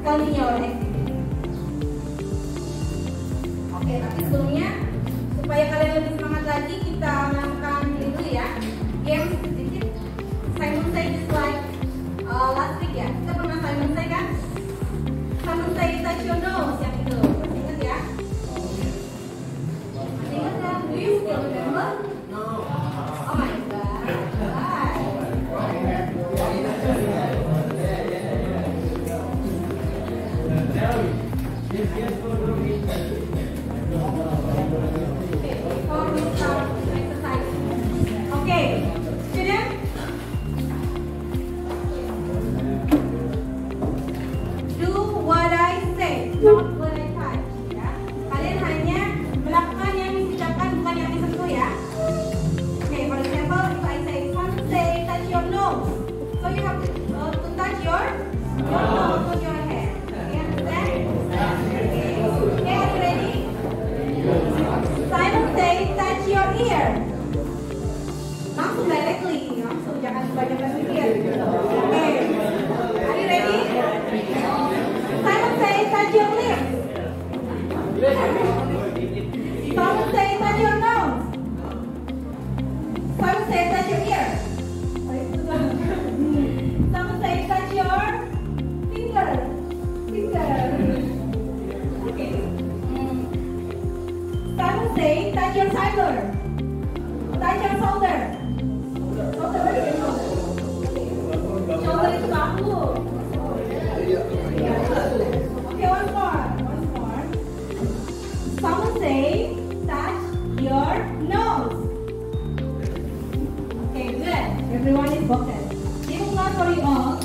continue our activity. Oke, tapi sebelumnya supaya kalian lebih semangat lagi, kita melakukan ini dulu ya. Game sedikit. Simon say just like last week ya. Kita pernah Simon say kan? Simon say touch your nose yang itu. Masih ingat ya? Masih ingat kan? Do you still remember? No. Oh my god. Okay, student. Do what I say, not what I touch. Ya. Kalian hanya melakukan yang diucapkan, bukan yang disentuh ya. Okay, for example, if I say touch your nose, so you have to touch your nose with your hand. Okay, understand? Okay, are you ready? Simon say touch your ear. Langsung directly, langsung jangan banyak berpikir. Okay, are you ready? Simon say touch your lips. Simon say touch your nose. Simon say touch your ear. Simon say touch your finger. Okay. Simon say touch your shoulder. Touch your shoulder. Shoulder itu bahu. Okay, one more. Someone say touch your nose. Okay, good. Everyone is focused. Give applause for you all.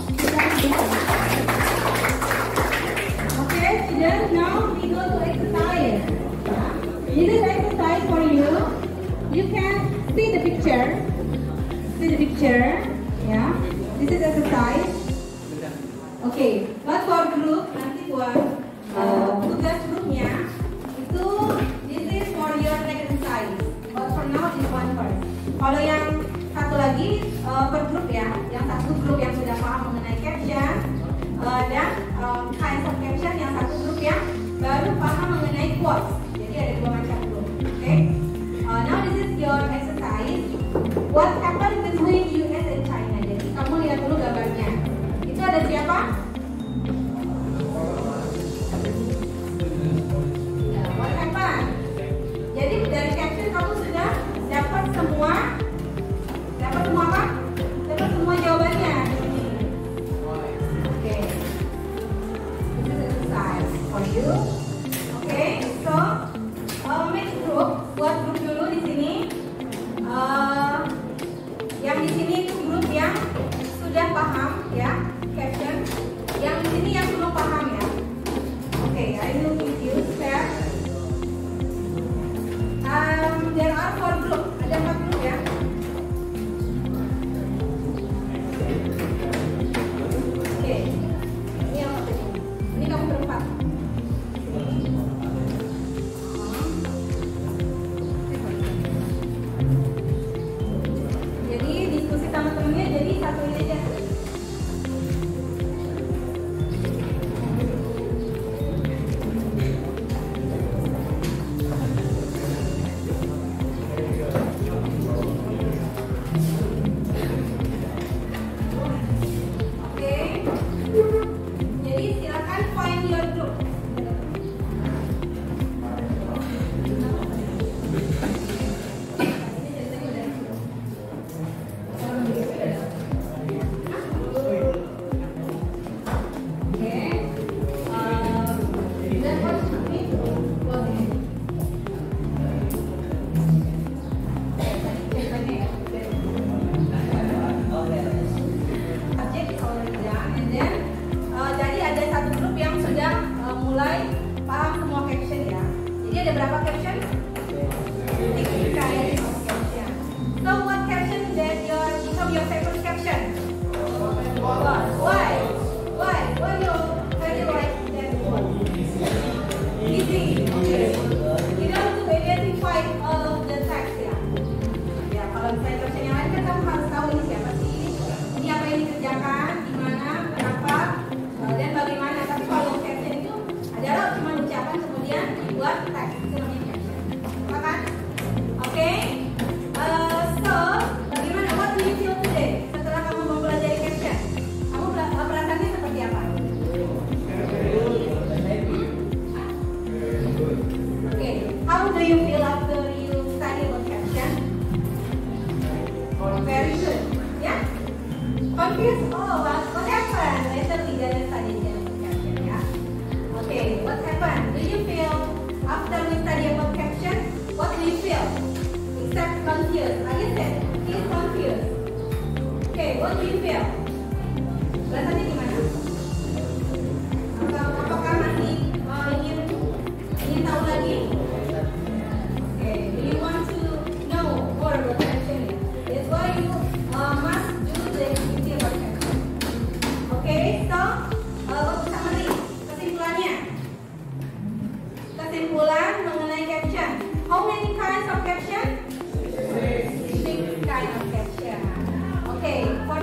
Okay, students, now we go to exercise. This is exercise for you. You can see the picture. Yeah. This is exercise. Okay, but for group nanti buat tugas grupnya itu this is for your next exercise. But for now this one first. Kalau yang satu lagi per grup ya, yang satu grup yang sudah paham mengenai caption dan kinds of caption, yang satu grup yang baru paham mengenai quotes. Jadi ada dua macam grup. Okay. Now this is your exercise. What happened between US and China? Jadi kamu lihat dulu gambarnya. Itu ada siapa? Ya, what happened? Jadi dari caption kamu sudah dapat semua apa? Dapat semua jawabannya. Oke. This is exercise for you. Oke, so make group. Buat grup dulu di sini. Yang di sini itu grup yang sudah paham ya caption. Yang di sini yang belum paham ya. Oke, I will give you step. There are 4 group. Ada 4 grup ya. Oke. Ini yang satu. Ini kamu berempat. Jadi diskusi sama temennya, jadi satu ini aja.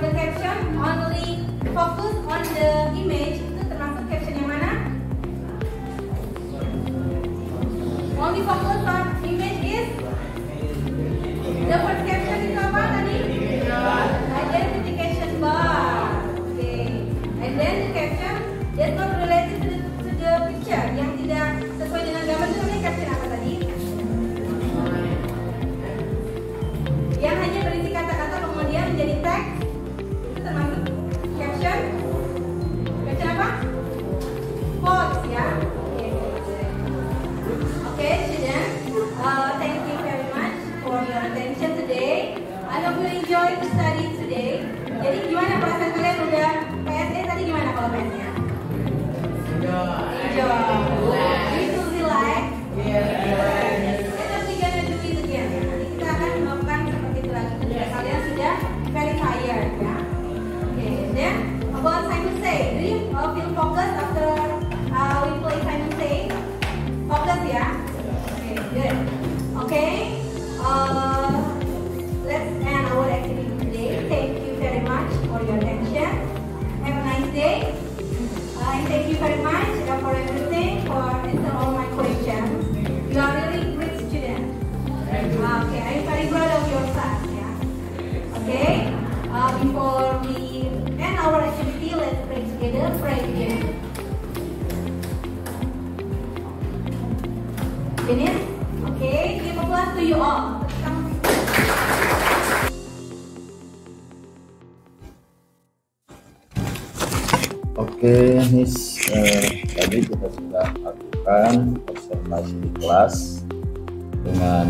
for the caption only focus on the image, itu termasuk caption yang mana? Only focus on image is the first caption itu apa tadi? Identification bar. Okay. And then the caption that's not related to the picture, yang tidak sesuai dengan gambar itu namanya caption apa tadi? Yang hanya berisi kata-kata kemudian menjadi teks, itu termasuk caption. Caption apa? Quotes ya. Okay, students, thank you very much for your attention today. I hope you enjoy to study today. Jadi gimana perasaan kalian udah PSE tadi gimana kalau PSE-nya? Enjoy. You feel relax? Kita gonna do it again ya. Nanti kita akan melakukan seperti itu lagi. Ketika kalian sudah very tired ya. Okay, then about Simon Say. Do you feel focused after we play Simon Say? Focus ya. Okay, good. Okay. Let's end our activity today. Thank you very much for your attention. Have a nice day. And thank you very much for everything, for answering all my questions. You are really great students. Okay, I'm very proud of your class. Yeah. Okay. Before we end our activity, let's pray together. Pray together. Finish? Okay. Give applause to you all. Oke, Miss, tadi kita sudah lakukan observasi di kelas dengan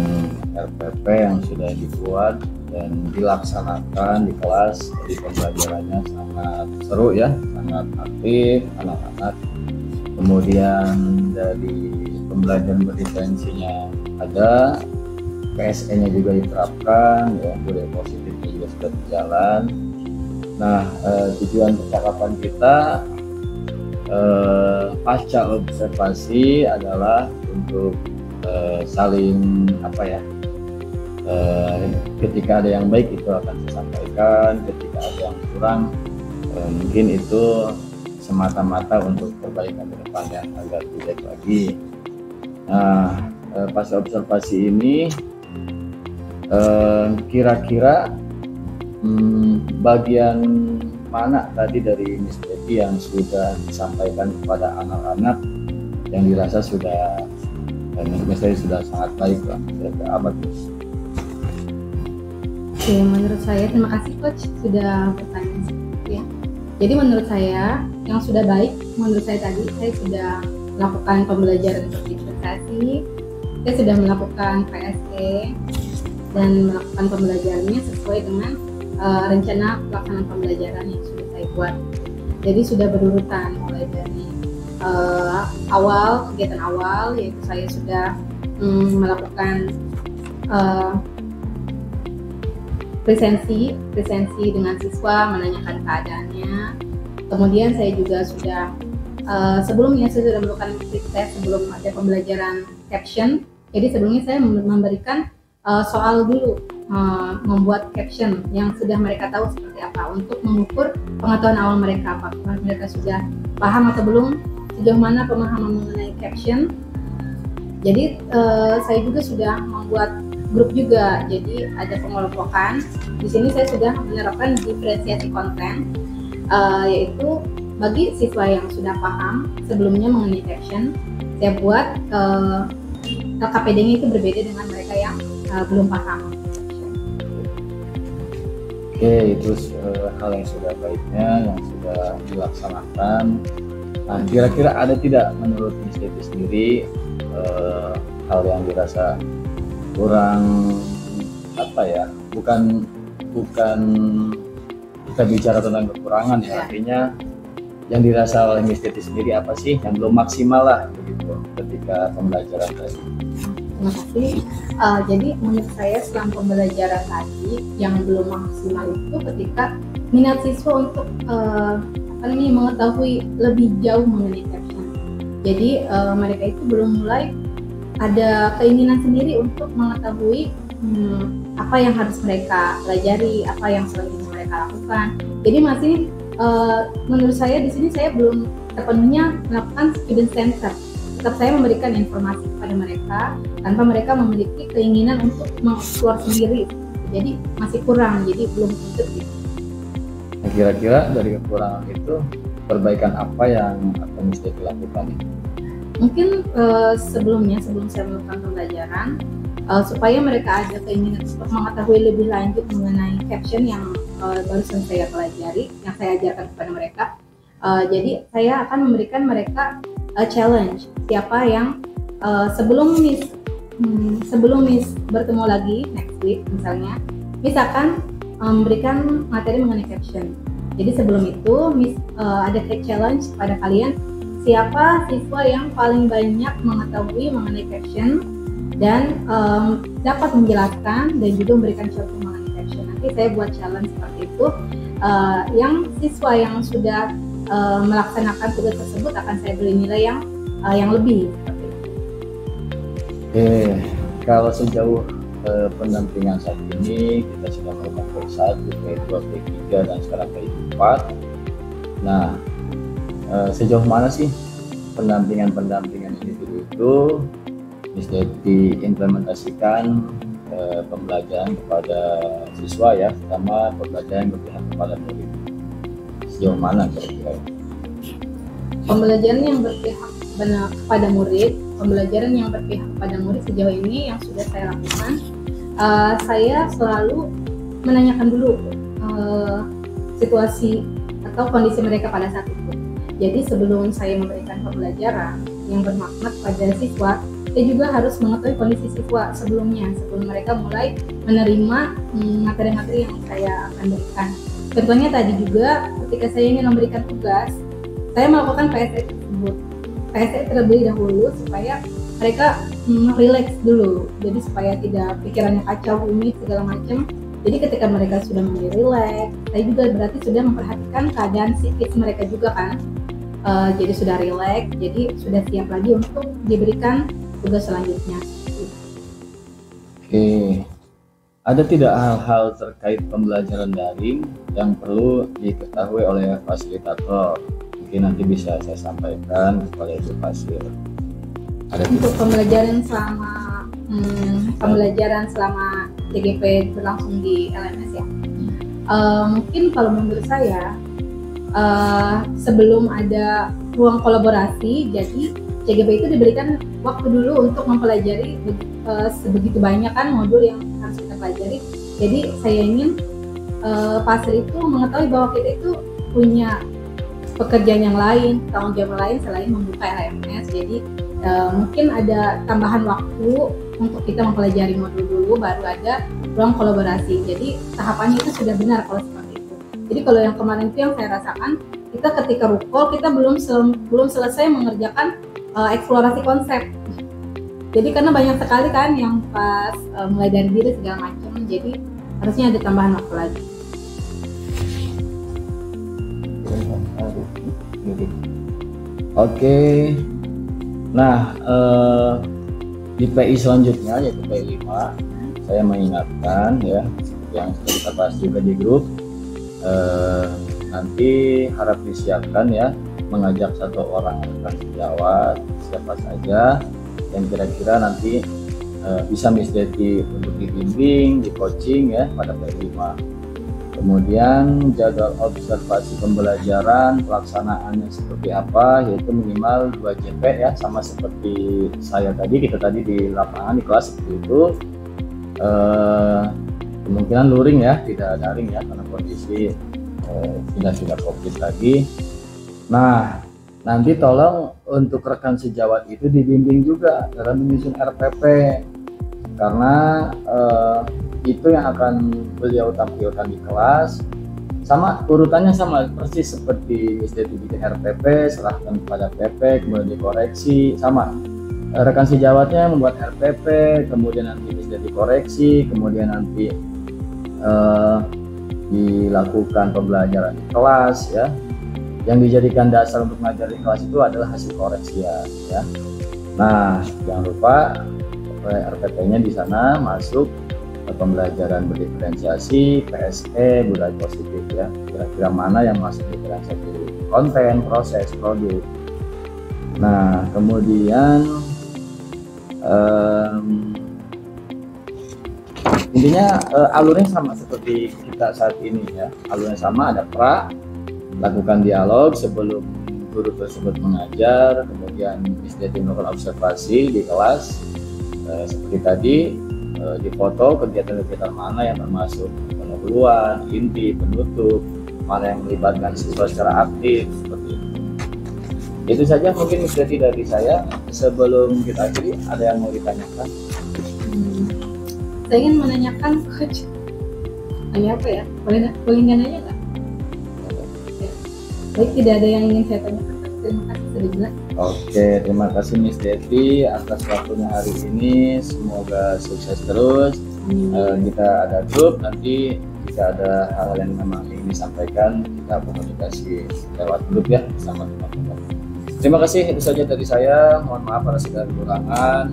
RPP yang sudah dibuat dan dilaksanakan di kelas. Jadi pembelajarannya sangat seru ya, sangat aktif anak-anak. Kemudian dari pembelajaran berdiferensinya ada, PSE-nya juga diterapkan, ya, budaya positifnya juga sudah berjalan. Nah, tujuan percakapan kita pasca observasi adalah untuk saling ketika ada yang baik itu akan saya sampaikan, ketika ada yang kurang mungkin itu semata-mata untuk perbaikan ke depannya agar tidak lagi. Nah, pasca observasi ini kira-kira bagian mana tadi dari Miss Betty yang sudah disampaikan kepada anak-anak yang dirasa sudah Miss Betty sudah sangat baik lah, kira-kira apa Miss? Oke, menurut saya terima kasih Coach sudah bertanya ya. Jadi menurut saya yang sudah baik, menurut saya tadi saya sudah melakukan pembelajaran berdifferensiasi, saya sudah melakukan PSE dan melakukan pembelajarannya sesuai dengan rencana pelaksanaan pembelajaran yang sudah saya buat. Jadi sudah berurutan mulai dari kegiatan awal, yaitu saya sudah melakukan presensi dengan siswa, menanyakan keadaannya. Kemudian saya juga sudah sebelumnya saya sudah melakukan tes sebelum ada pembelajaran caption. Jadi sebelumnya saya memberikan soal dulu, membuat caption yang sudah mereka tahu seperti apa untuk mengukur pengetahuan awal mereka, apakah mereka sudah paham atau belum, sejauh mana pemahaman mengenai caption. Jadi saya juga sudah membuat grup juga, jadi ada pengelompokan. Di sini saya sudah menerapkan diferensiasi konten, yaitu bagi siswa yang sudah paham sebelumnya mengenai caption, saya buat LKPD-nya itu berbeda dengan mereka yang belum paham. Oke, itu hal yang sudah baiknya yang sudah dilaksanakan. Nah, kira-kira ada tidak menurut Miss Betty sendiri hal yang dirasa kurang bukan kita bicara tentang kekurangan ya, artinya yang dirasa oleh Miss Betty sendiri apa sih yang belum maksimal lah begitu ketika pembelajaran tadi? Terima kasih. Jadi menurut saya selama pembelajaran tadi yang belum maksimal itu ketika minat siswa untuk mengetahui lebih jauh mengenai caption. Jadi mereka itu belum mulai ada keinginan sendiri untuk mengetahui apa yang harus mereka pelajari, apa yang selanjutnya mereka mereka lakukan. Jadi masih menurut saya di sini saya belum sepenuhnya melakukan student center. Tetap saya memberikan informasi kepada mereka tanpa mereka memiliki keinginan untuk mengeksplor sendiri. Jadi masih kurang, jadi belum untuk gitu. Nah, kira-kira dari kekurangan itu perbaikan apa yang akan bisa dilakukan? Mungkin sebelum saya melakukan pembelajaran, supaya mereka ada keinginan untuk mengetahui lebih lanjut mengenai caption yang barusan saya pelajari, yang saya ajarkan kepada mereka. Jadi saya akan memberikan mereka challenge. Siapa yang sebelum Miss bertemu lagi next week misalnya, Miss akan memberikan materi mengenai caption. Jadi sebelum itu Miss ada challenge pada kalian, siapa siswa yang paling banyak mengetahui mengenai caption dan dapat menjelaskan dan juga memberikan contoh mengenai caption. Nanti saya buat challenge seperti itu. Yang siswa yang sudah melaksanakan tugas tersebut akan saya beri nilai yang lebih seperti itu. Kalau sejauh pendampingan saat ini kita sudah melakukan P1, P2, P3 dan sekarang P4. Nah, sejauh mana sih pendampingan individu itu bisa diimplementasikan pembelajaran kepada siswa ya, terutama pembelajaran yang berpihak kepada murid. Sejauh mana kira-kira? Pembelajaran yang berpihak kepada murid, pembelajaran yang berpihak kepada murid sejauh ini yang sudah saya lakukan, saya selalu menanyakan dulu situasi atau kondisi mereka pada saat itu. Jadi sebelum saya memberikan pembelajaran yang bermakna pada siswa, saya juga harus mengetahui kondisi siswa sebelumnya, sebelum mereka mulai menerima materi-materi yang saya akan berikan. Contohnya tadi juga ketika saya ingin memberikan tugas, saya melakukan PSE tersebut. PSE terlebih dahulu supaya mereka relax dulu, jadi supaya tidak pikirannya kacau, rumit segala macam. Jadi ketika mereka sudah mulai relax, saya juga berarti sudah memperhatikan keadaan psikis mereka juga kan. Jadi sudah relax, jadi sudah siap lagi untuk diberikan tugas selanjutnya. Oke, ada tidak hal-hal terkait pembelajaran daring yang perlu diketahui oleh fasilitator? Mungkin nanti bisa saya sampaikan kepada Ibu Fasil. Untuk pembelajaran selama CGP berlangsung di LMS ya, mungkin kalau menurut saya sebelum ada ruang kolaborasi, jadi CGP itu diberikan waktu dulu untuk mempelajari sebegitu banyak kan modul yang harus kita pelajari. Jadi saya ingin Fasil itu mengetahui bahwa kita itu punya pekerjaan yang lain, tanggung jawab lain selain membuka LMS. Jadi mungkin ada tambahan waktu untuk kita mempelajari modul dulu, baru ada ruang kolaborasi. Jadi tahapannya itu sudah benar kalau seperti itu. Jadi kalau yang kemarin itu yang saya rasakan, kita ketika rukol kita belum selesai mengerjakan eksplorasi konsep. Jadi karena banyak sekali kan yang pas mulai dari diri segala macam, jadi harusnya ada tambahan waktu lagi. Oke. Nah, di PI selanjutnya yaitu PI 5, saya mengingatkan ya, yang sudah kita bahas juga di grup, nanti harap disiapkan ya, mengajak satu orang rekan sejawat, siapa saja yang kira-kira nanti bisa Miss Deti untuk dibimbing, di coaching ya pada PI 5. Kemudian jadwal observasi pembelajaran pelaksanaannya seperti apa, yaitu minimal 2 JP ya, sama seperti saya tadi, kita tadi di lapangan di kelas seperti itu. Kemungkinan luring ya, tidak daring ya, karena kondisi sudah COVID lagi. Nah, nanti tolong untuk rekan sejawat itu dibimbing juga dalam menyusun RPP, karena itu yang akan beliau tampilkan di kelas. Sama urutannya sama persis seperti Miss Deti bikin RPP, serahkan kepada PP, kemudian dikoreksi, sama. Rekan sejawatnya membuat RPP, kemudian nanti Miss Deti koreksi, kemudian nanti dilakukan pembelajaran di kelas ya. Yang dijadikan dasar untuk mengajar di kelas itu adalah hasil koreksian ya. Nah, jangan lupa RPP-nya di sana masuk pembelajaran berdiferensiasi, PSE, budaya positif ya. Kira-kira mana yang masuk diferensiasi konten, proses, produk. Nah, kemudian intinya alurnya sama seperti kita saat ini ya. Alurnya sama, ada pra, lakukan dialog sebelum guru tersebut mengajar, kemudian Miss Deti melakukan observasi di kelas seperti tadi, difoto kegiatan-kegiatan mana yang termasuk pendahuluan, inti, penutup, mana yang melibatkan siswa secara aktif, seperti itu. Itu saja mungkin Miss Deti dari saya. Sebelum kita akhiri, ada yang mau ditanyakan? Saya ingin menanyakan coach, nanya apa ya? Boleh nggak nanya nggak? Ya. Baik, tidak ada yang ingin saya tanyakan. Terima kasih sudah jelas. Oke, terima kasih Miss Deti atas waktunya hari ini. Semoga sukses terus. Kita ada grup, nanti jika ada hal yang memang ingin disampaikan, kita komunikasi lewat grup ya bersama teman-teman. Terima kasih, itu saja dari saya. Mohon maaf atas segala kekurangan.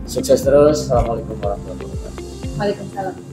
Sukses terus. Assalamualaikum warahmatullahi wabarakatuh. Waalaikumsalam.